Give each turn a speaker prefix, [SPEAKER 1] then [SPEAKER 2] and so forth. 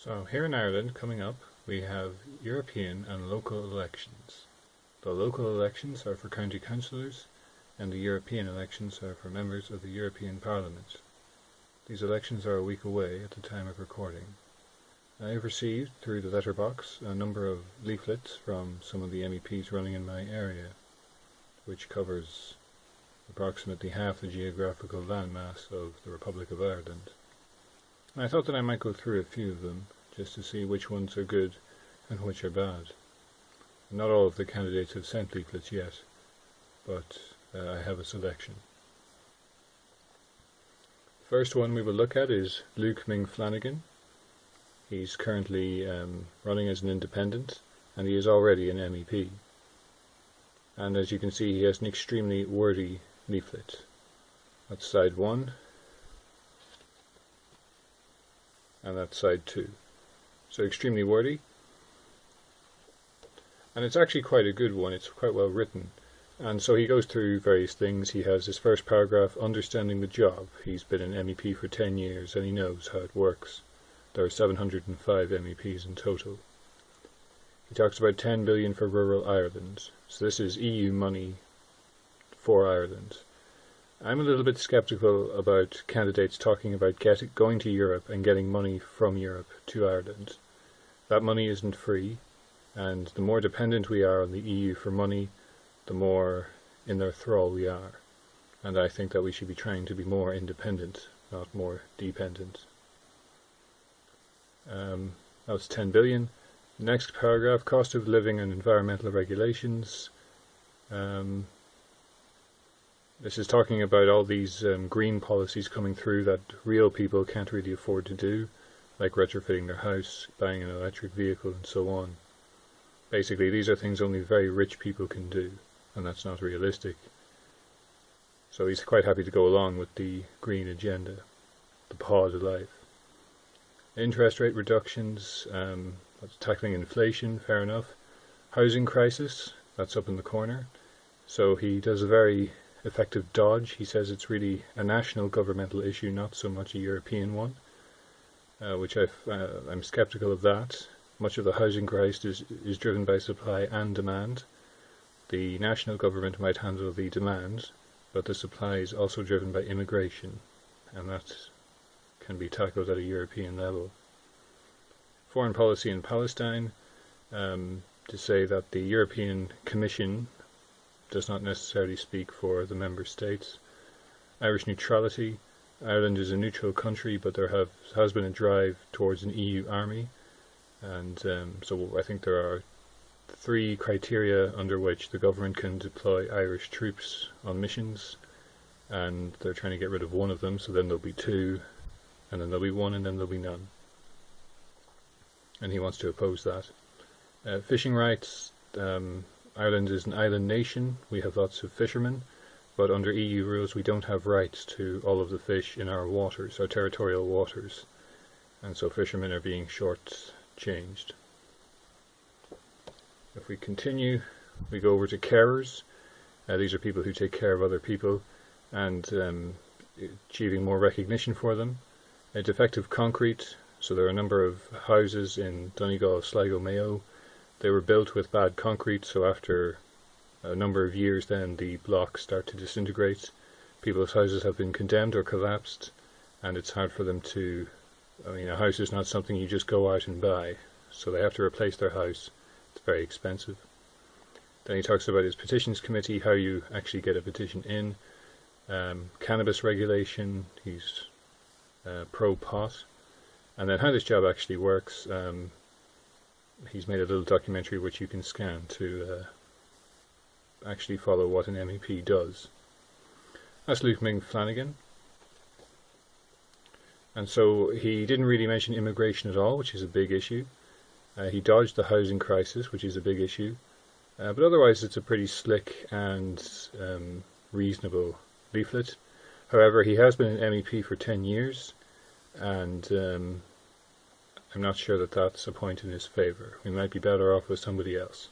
[SPEAKER 1] So here in Ireland, coming up, we have European and local elections. The local elections are for county councillors, and the European elections are for members of the European Parliament. These elections are a week away at the time of recording. I have received, through the letterbox, a number of leaflets from some of the MEPs running in my area, which covers approximately half the geographical landmass of the Republic of Ireland. And I thought that I might go through a few of them, just to see which ones are good and which are bad. Not all of the candidates have sent leaflets yet, but I have a selection. The first one we will look at is Luke Ming Flanagan. He's currently running as an independent, and he is already an MEP. And as you can see, he has an extremely wordy leaflet. That's side 1, and that's side 2. So extremely wordy. And it's actually quite a good one, it's quite well written. And so he goes through various things. He has his first paragraph, understanding the job. He's been an MEP for 10 years and he knows how it works. There are 705 MEPs in total. He talks about 10 billion for rural Ireland. So this is EU money for Ireland. I'm a little bit sceptical about candidates talking about going to Europe and getting money from Europe to Ireland. That money isn't free, and the more dependent we are on the EU for money, the more in their thrall we are. And I think that we should be trying to be more independent, not more dependent. That was 10 billion. Next paragraph, cost of living and environmental regulations. This is talking about all these green policies coming through that real people can't really afford to do, like retrofitting their house, buying an electric vehicle, and so on. Basically, these are things only very rich people can do, and that's not realistic. So he's quite happy to go along with the green agenda, the paw to life. Interest rate reductions, that's tackling inflation, fair enough. Housing crisis, that's up in the corner. So he does a very effective dodge. He says it's really a national governmental issue, not so much a European one, which I'm sceptical of that. Much of the housing crisis is driven by supply and demand. The national government might handle the demand, but the supply is also driven by immigration, and that can be tackled at a European level. Foreign policy in Palestine, to say that the European Commission does not necessarily speak for the member states. Irish neutrality. Ireland is a neutral country, but there has been a drive towards an EU army, and so I think there are 3 criteria under which the government can deploy Irish troops on missions, and they're trying to get rid of one of them, so then there'll be 2, and then there'll be 1, and then there'll be none. And he wants to oppose that. Fishing rights. Ireland is an island nation. We have lots of fishermen, but under EU rules we don't have rights to all of the fish in our waters, our territorial waters, and so fishermen are being short-changed. If we continue, we go over to carers. These are people who take care of other people and achieving more recognition for them. Defective concrete. So there are a number of houses in Donegal, Sligo, Mayo. They were built with bad concrete, so after a number of years then the blocks start to disintegrate. People's houses have been condemned or collapsed, and it's hard for them to, a house is not something you just go out and buy, so they have to replace their house. It's very expensive. Then he talks about his petitions committee, how you actually get a petition in. Cannabis regulation, he's pro-pot. And then how this job actually works, he's made a little documentary which you can scan to actually follow what an MEP does. That's Luke Ming Flanagan. And so he didn't really mention immigration at all, which is a big issue. He dodged the housing crisis, which is a big issue. But otherwise it's a pretty slick and reasonable leaflet. However, he has been an MEP for 10 years, and I'm not sure that that's a point in his favour. We might be better off with somebody else.